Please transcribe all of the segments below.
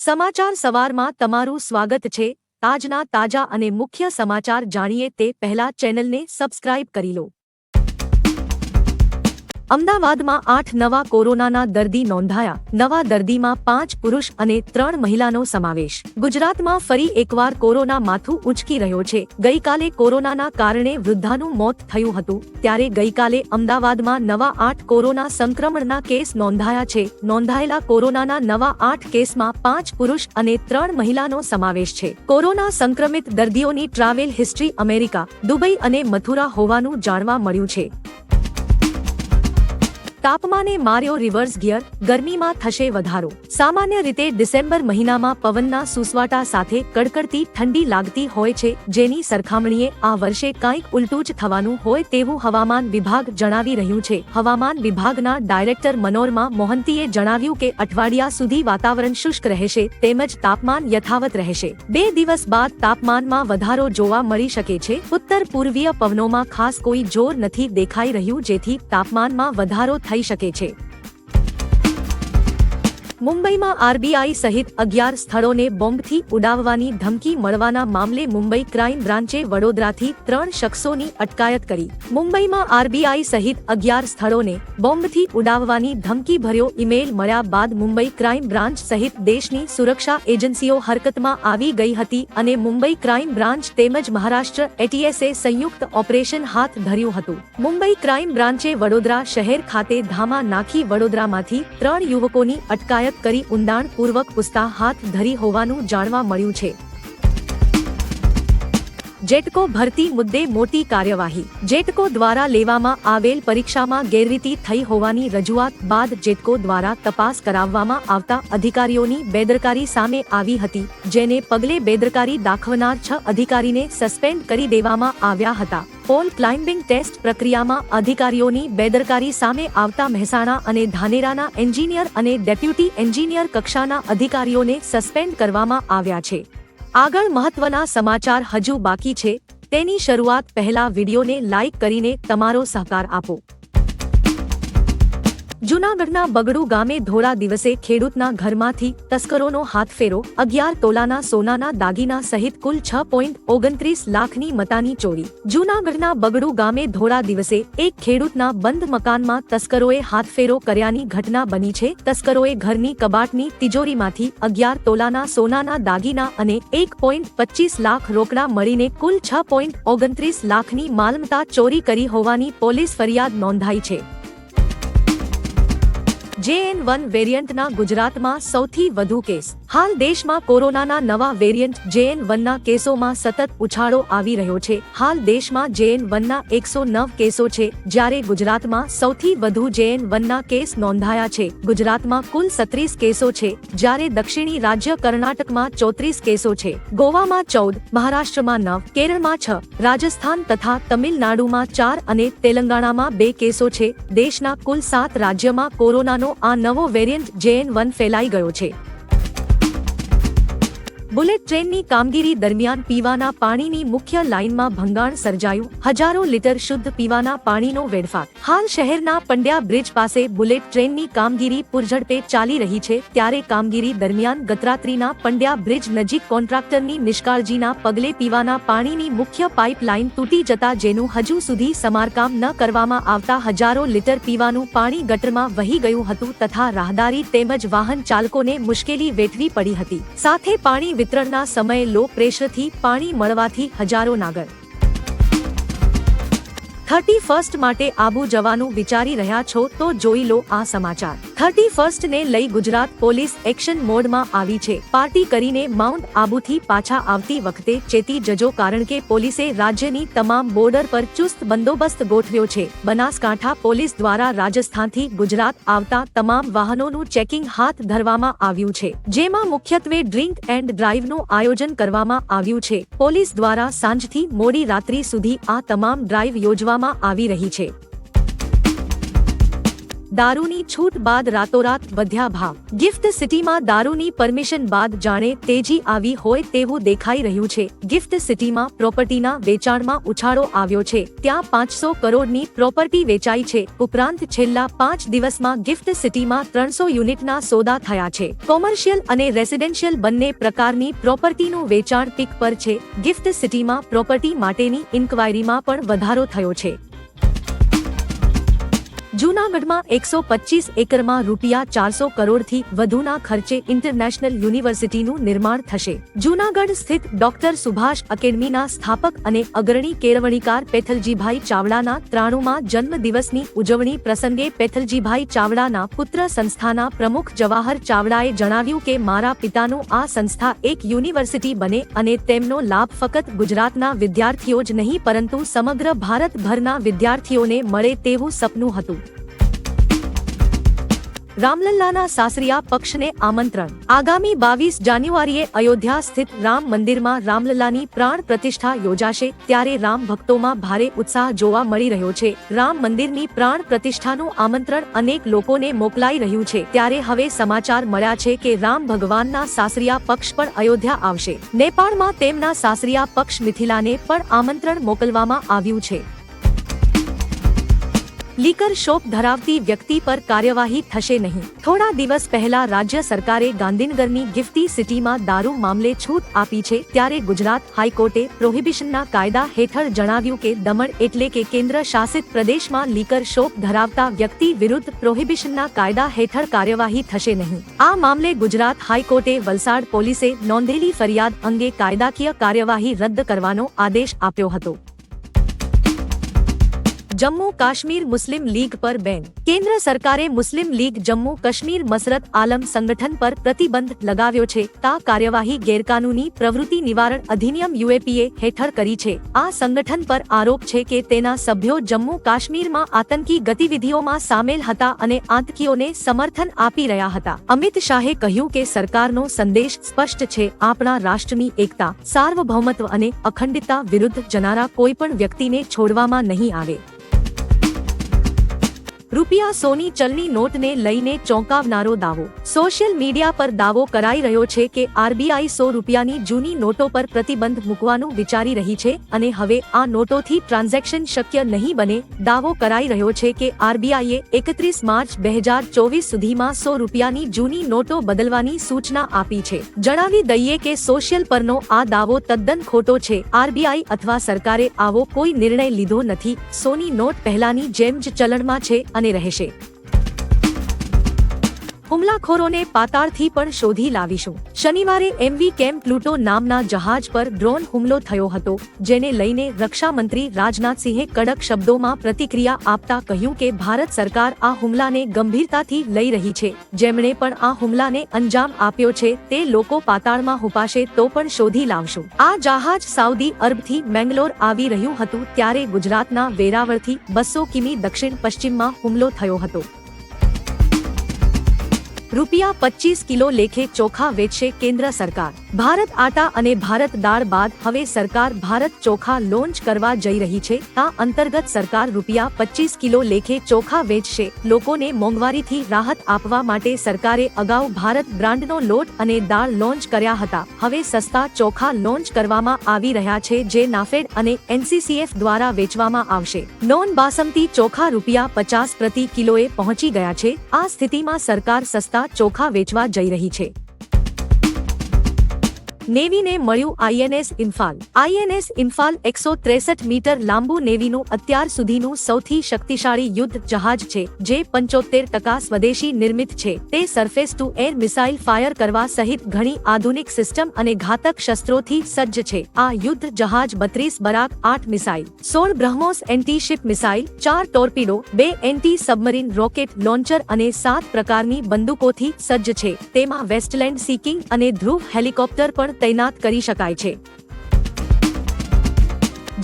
સમાચાર સવારમાં તમારું સ્વાગત છે। આજના તાજા અને મુખ્ય સમાચાર જાણીએ તે પહેલા ચેનલને સબસ્ક્રાઇબ કરી લો। અમદાવાદમાં 8 નવા કોરોનાના દર્દી નોંધાયા। નવા દર્દીમાં 5 પુરુષ અને 3 મહિલાનો સમાવેશ। ગુજરાતમાં ફરી એકવાર કોરોના માથું ઉંચકી રહ્યો છે। ગઈકાલે કોરોનાના કારણે વૃદ્ધાનું મોત થયું હતું, ત્યારે ગઈકાલે અમદાવાદમાં નવા 8 કોરોના સંક્રમણના કેસ નોંધાયા છે। નોંધાયેલા કોરોનાના નવા 8 કેસમાં 5 પુરુષ અને 3 મહિલાનો સમાવેશ છે। કોરોના સંક્રમિત દર્દીઓની ટ્રાવેલ હિસ્ટ્રી અમેરિકા, દુબઈ અને મથુરા હોવાનું જાણવા મળ્યું છે। તાપમાને માર્યો રિવર્સ ગિયર, ગરમીમાં થશે વધારો। સામાન્ય રીતે ડિસેમ્બર મહિનામાં પવનના સુસવાટા સાથે કડકડતી ઠંડી લાગતી હોય છે, જેની સરખામણીએ આ વર્ષે કંઈક ઉલટું જ થવાનું હોય તેવું હવામાન વિભાગ જણાવી રહ્યું છે। હવામાન વિભાગના ડાયરેક્ટર મનોરમા મોહંતીએ જણાવ્યું કે અઠવાડિયા સુધી વાતાવરણ શુષ્ક રહેશે તેમજ તાપમાન યથાવત રહેશે। 2 દિવસ બાદ તાપમાનમાં વધારો જોવા મળી શકે છે। ઉત્તર પૂર્વીય પવનોમાં ખાસ કોઈ જોર નથી દેખાઈ રહ્યું, જેથી તાપમાનમાં વધારો થઈ શકે છે। મુંબઈમાં આરબીઆઈ સહિત 11 સ્થળોને બોમ્બથી ઉડાવવાની ધમકી મળવાના મામલે મુંબઈ ક્રાઇમ બ્રાન્ચે વડોદરાથી 3 શખ્સોની અટકાયત કરી। મુંબઈમાં આરબીઆઈ સહિત 11 સ્થળોને બોમ્બથી ઉડાવવાની ધમકીભર્યો ઈમેલ મળ્યા બાદ મુંબઈ ક્રાઇમ બ્રાન્ચ સહિત દેશની સુરક્ષા એજન્સીઓ હરકતમાં આવી ગઈ હતી અને મુંબઈ ક્રાઇમ બ્રાન્ચ તેમજ મહારાષ્ટ્ર એટીએસે સંયુક્ત ઓપરેશન હાથ ધર્યું હતું। મુંબઈ ક્રાઇમ બ્રાન્ચે વડોદરા શહેર ખાતે ધામા નાખી વડોદરામાંથી 3 યુવકોની અટકાયત કરી ઊંડાણપૂર્વક પૂછતાછ હાથ ધરી હોવાનું જાણવા મળ્યું છે। જેટકો ભરતી મુદ્દે મોટી કાર્યવાહી। જેટકો દ્વારા લેવામાં આવેલ પરીક્ષામાં ગેરરીતિ થઈ હોવાની રજૂઆત બાદ જેટકો દ્વારા તપાસ કરાવવામાં આવતા અધિકારીઓની બેદરકારી સામે આવી હતી, જેને પગલે બેદરકારી દાખવનાર 6 અધિકારીને સસ્પેન્ડ કરી દેવામાં આવ્યા હતા। પોલ ક્લાઇમ્બિંગ ટેસ્ટ પ્રક્રિયામાં અધિકારીઓની બેદરકારી સામે આવતા મહેસાણા અને ધાનેરાના એન્જિનિયર અને ડેપ્યુટી એન્જિનિયર કક્ષાના અધિકારીઓને સસ્પેન્ડ કરવામાં આવ્યા છે। આગળ મહત્વના સમાચાર હજુ બાકી છે, તેની શરૂઆત પહેલા વિડીયોને લાઇક કરીને તમારો સહકાર આપો। જૂનાગઢના બગડુ ગામે ધોળા દિવસે ખેડૂતના ઘરમાંથી તસ્કરોનો હાથફેરો। 11 તોલાના સોનાના દાગીના સહિત કુલ 6.29 લાખની મતાની ચોરી। જૂનાગઢના બગડુ ગામે ધોળા દિવસે એક ખેડૂતના બંધ મકાનમાં તસ્કરોએ હાથફેરો કર્યાની ઘટના બની છે। તસ્કરોએ ઘરની કબાટની તિજોરીમાંથી 11 તોલાના સોનાના દાગીના અને 1.25 લાખ રોકડા મળીને કુલ 6.29 લાખની માલમત્તા ચોરી કરી હોવાની પોલીસ ફરિયાદ નોંધાઈ છે। JN1 વેરિયન્ટના ગુજરાતમાં સૌથી વધુ કેસ। હાલ દેશમાં કોરોનાના નવા વેરિયન્ટ JN1ના કેસોમાં સતત ઉછાળો આવી રહ્યો છે। હાલ દેશમાં JN1ના 109 કેસો છે, જ્યારે ગુજરાતમાં સૌથી વધુ JN1ના કેસ નોંધાયા છે। ગુજરાતમાં કુલ 36 કેસો છે, જ્યારે દક્ષિણી રાજ્ય કર્ણાટકમાં 34 કેસો છે, ગોવામાં 14, મહારાષ્ટ્રમાં 9, કેરળમાં 6, રાજસ્થાન તથા તમિલનાડુમાં 4 અને તેલંગાણામાં 2 કેસો છે। દેશના કુલ 7 રાજ્યમાં કોરોનાનો આ નવો વેરિયન્ટ JN1 ફેલાઈ ગયો છે। બુલેટ ટ્રેનની કામગીરી દરમિયાન પીવાના પાણીની મુખ્ય લાઇનમાં ભંગાણ સર્જાયું। હજારો લીટર શુદ્ધ પીવાના પાણીનો વેડફાટ। હાલ શહેરના પંડ્યા બ્રિજ પાસે બુલેટ ટ્રેનની કામગીરી પૂરઝડપે ચાલી રહી છે, ત્યારે કામગીરી દરમિયાન ગતરાત્રિના પંડ્યા બ્રિજ નજીક કોન્ટ્રાક્ટરની નિષ્કાળજીના પગલે પીવાના પાણીની મુખ્ય પાઇપલાઇન તૂટી જતા જેનું હજુ સુધી સમારકામ ન કરવામાં આવતા હજારો લીટર પીવાનું પાણી ગટરમાં વહી ગયું હતું તથા રાહદારી તેમજ વાહન ચાલકોને મુશ્કેલી વેઠવી પડી હતી। સાથે પાણી વિતરણના સમયે લો પ્રેશરથી પાણી મળવાથી હજારો નાગર 31st માટે આબુ જવાનું વિચારી રહ્યા છો તો જોઈ લો આ સમાચાર। 31st ને લઈ ગુજરાત પોલીસ એક્શન મોડમાં આવી છે। પાર્ટી કરીને માઉન્ટ આબુથી પાછા આવતી વખતે ચેતી જજો, કારણ કે પોલીસે રાજ્યની તમામ બોર્ડર પર ચુસ્ત બંદોબસ્ત ગોઠવ્યો છે। બનાસકાંઠા પોલીસ દ્વારા રાજસ્થાનથી ગુજરાત આવતા તમામ વાહનોનું ચેકિંગ હાથ ધરવામાં આવ્યું છે, જેમાં મુખ્યત્વે ડ્રિંક એન્ડ ડ્રાઇવનું આયોજન કરવામાં આવ્યું છે। પોલીસ દ્વારા સાંજથી મોડી રાત્રિ સુધી આ તમામ ડ્રાઇવ યોજવામાં આવી રહી છે। દારૂની છૂટ બાદ રાતોરાત વધ્યા ભાવ। ગિફ્ટ સિટીમાં દારૂની પરમિશન બાદ જાણે તેજી આવી હોય તેવું દેખાઈ રહ્યું છે। ગિફ્ટ સિટીમાં પ્રોપર્ટીના વેચાણમાં ઉછાળો આવ્યો છે। ત્યાં 500 કરોડની પ્રોપર્ટી વેચાઈ છે। ઉપરાંત છેલ્લા 5 દિવસમાં ગિફ્ટ સિટીમાં 300 યુનિટના સોદા થયા છે। કોમર્શિયલ અને રેસિડેન્શિયલ બંને પ્રકારની પ્રોપર્ટીનું વેચાણ પીક પર છે। ગિફ્ટ સિટીમાં પ્રોપર્ટી માટેની ઇન્ક્વાયરીમાં પણ વધારો થયો છે। જૂનાગઢમાં 125 એકરમાં ₹400 કરોડથી વધુના ખર્ચે ઇન્ટરનેશનલ યુનિવર્સિટીનું નિર્માણ થશે। જૂનાગઢ સ્થિત ડોક્ટર સુભાષ એકેડમીના સ્થાપક અને અગ્રણી કેળવણીકાર પેથલજીભાઈ ચાવડાના 93મા જન્મદિવસની ઉજવણી પ્રસંગે પેથલજીભાઈ ચાવડાના પુત્ર સંસ્થાના પ્રમુખ જવાહર ચાવડાએ જણાવ્યું કે મારા પિતાનું આ સંસ્થા એક યુનિવર્સિટી બને અને તેમનો લાભ ફક્ત ગુજરાતના વિદ્યાર્થીઓ જ નહીં પરંતુ સમગ્ર ભારતભરના વિદ્યાર્થીઓને મળે તેવું સપનું હતું। રામલલ્લાના સાસરિયા પક્ષને આમંત્રણ। આગામી 22 જાન્યુઆરીએ અયોધ્યા સ્થિત રામ મંદિરમાં રામલલ્લાની પ્રાણ પ્રતિષ્ઠા યોજાશે ત્યારે રામ ભક્તોમાં ભારે ઉત્સાહ જોવા મળી રહ્યો છે। રામ મંદિરની પ્રાણ પ્રતિષ્ઠાનું આમંત્રણ અનેક લોકોને મોકલાઈ રહ્યું છે ત્યારે હવે સમાચાર મળ્યા છે કે રામ ભગવાનના સાસરિયા પક્ષ પણ અયોધ્યા આવશે। નેપાળમાં તેમના સાસરિયા પક્ષ મિથિલાને પણ આમંત્રણ મોકલવામાં આવ્યું છે। લીકર શોપ ધરાવતી વ્યક્તિ પર કાર્યવાહી થશે નહીં। થોડા દિવસ પહેલા રાજ્ય સરકારે ગાંધીનગરની ગિફ્ટી સિટીમાં દારૂ મામલે છૂટ આપી છે ત્યારે ગુજરાત હાઈકોર્ટે પ્રોહિબિશનના કાયદા હેઠળ જણાવ્યું કે દમણ એટલે કે કેન્દ્ર શાસિત પ્રદેશમાં લીકર શોપ ધરાવતા વ્યક્તિ વિરુદ્ધ પ્રોહિબિશનના કાયદા હેઠળ કાર્યવાહી થશે નહીં। આ મામલે ગુજરાત હાઈકોર્ટે વલસાડ પોલીસે નોંધેલી ફરિયાદ અંગે કાયદાકીય કાર્યવાહી રદ કરવાનો આદેશ આપ્યો હતો। જમ્મુ કાશ્મીર મુસ્લિમ લીગ પર બેન। કેન્દ્ર સરકારે મુસ્લિમ લીગ જમ્મુ કાશ્મીર મસરત આલમ સંગઠન પર પ્રતિબંધ લગાવ્યો છે। આ કાર્યવાહી ગેરકાનૂની પ્રવૃત્તિ નિવારણ અધિનિયમ UAPA હેઠળ કરી છે। આ સંગઠન પર આરોપ છે કે તેના સભ્યો જમ્મુ કાશ્મીરમાં આતંકી ગતિવિધિઓમાં સામેલ હતા અને આતંકીઓને સમર્થન આપી રહ્યા હતા। અમિત શાહે કહ્યું કે સરકારનો સંદેશ સ્પષ્ટ છે, આપણા રાષ્ટ્રની એકતા, સાર્વભૌમત્વ અને અખંડિતતા વિરુદ્ધ જનારા કોઈ પણ વ્યક્તિને છોડવામાં નહીં આવે। રૂપિયા સોની ચલણી નોટને લઈને ચોંકાવનારો દાવો। સોશિયલ મીડિયા પર દાવો કરાઈ રહ્યો છે કે RBI 100 રૂપિયાની જૂની નોટો પર પ્રતિબંધ મૂકવાનું વિચારી રહી છે અને હવે આ નોટોથી ટ્રાન્ઝેક્શન શક્ય નહીં બને। દાવો કરાઈ રહ્યો છે કે RBIએ 31 માર્ચ 2024 સુધીમાં 100 રૂપિયાની જૂની નોટો બદલવાની સૂચના આપી છે। જણાવી દઈએ કે સોશિયલ પરનો આ દાવો તદ્દન ખોટો છે। RBI અથવા સરકારે આવો કોઈ નિર્ણય લીધો નથી। સોની નોટ પહેલાની જેમ જ ચલણમાં છે અને રહેશે। હુમલાખોરોને પાતાળથી પણ શોધી લાવીશું। શનિવારે MV કેમ પ્લુટો નામના જહાજ પર ડ્રોન હુમલો થયો હતો જેને લઈને રક્ષા મંત્રી રાજનાથસિંહે કડક શબ્દોમાં પ્રતિક્રિયા આપતા કહ્યું કે ભારત સરકાર આ હુમલાને ગંભીરતાથી લઈ રહી છે। જેમણે પણ આ હુમલાને અંજામ આપ્યો છે તે લોકો પાતાળમાં હુપાશે તો પણ શોધી લાવશું। આ જહાજ સાઉદી અરબથી મેંગલોર આવી રહ્યું હતું ત્યારે ગુજરાતના વેરાવળથી 200 કિમી દક્ષિણ પશ્ચિમમાં હુમલો થયો હતો। ₹25 કિલો લેખે ચોખા વેચશે કેન્દ્ર સરકાર। ભારત આટા અને ભારત દાળ બાદ હવે સરકાર ભારત ચોખા લોન્ચ કરવા જઈ રહી છે। આ અંતર્ગત સરકાર ₹25 કિલો લેખે ચોખા વેચશે। લોકોને મોંઘવારીથી રાહત આપવા માટે સરકારે અગાઉ ભારત બ્રાન્ડનો લોટ અને દાળ લોન્ચ કર્યા હતા। હવે સસ્તા ચોખા લોન્ચ કરવામાં આવી રહ્યા છે જે નાફેડ અને NCCF દ્વારા વેચવામાં આવશે। નોન બાસમતી ચોખા ₹50 પ્રતિ કિલોએ પહોંચી ગયા છે। આ સ્થિતિમાં સરકાર સસ્તા ચોખા વેચવા જઈ રહી છે। નેવીને મળ્યું INS Imphal. INS Imphal 163 metre લાંબુ નેવીનું અત્યાર સુધીનું સૌથી શક્તિશાળી યુદ્ધ જહાજ છે જે 75% સ્વદેશી નિર્મિત છે। તે surface two air missile fire કરવા સહિત ઘણી આધુનિક સિસ્ટમ અને ઘાતક શસ્ત્રોથી સજ્જ છે। આ યુદ્ધ જહાજ 32 Barak 8 missile, 16 BrahMos anti ship missile, 4 torpedo, 2 anti submarine rocket launcher અને 7 પ્રકારની બંદૂકોથી સજ્જ છે। તેમાં વેસ્ટલેન્ડ સી કિંગ અને ધ્રુવ હેલિકોપ્ટર પણ તૈનાત કરી શકાય છે।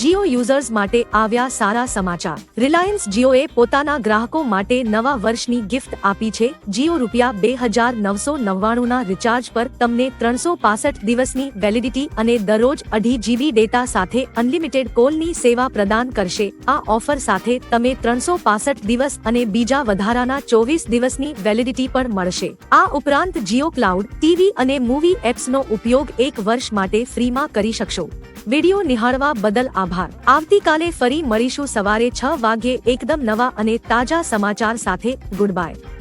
જીઓ યુઝર્સ માટે આવ્યા સારા સમાચાર। રિલાયન્સ જીઓએ પોતાના ગ્રાહકો માટે નવા વર્ષની ગિફ્ટ આપી છે। જીઓ ₹2999 ના રિચાર્જ પર તમને 365 દિવસની વેલિડિટી અને દરરોજ 2.5 GB ડેટા સાથે અનલિમિટેડ કોલની સેવા પ્રદાન કરશે। આ ઓફર સાથે તમે 365 દિવસ અને બીજા વધારાના 24 દિવસની વેલિડિટી પણ મળશે। આ ઉપરાંત જીઓ ક્લાઉડ, ટીવી અને મૂવી એપ્સનો ઉપયોગ 1 વર્ષ માટે ફ્રીમાં કરી શકશો। વિડિયો નિહાળવા બદલ આભાર। આવતીકાલે ફરી મળીશું સવારે 6 વાગ્યે એકદમ નવા અને તાજા સમાચાર સાથે। Good bye.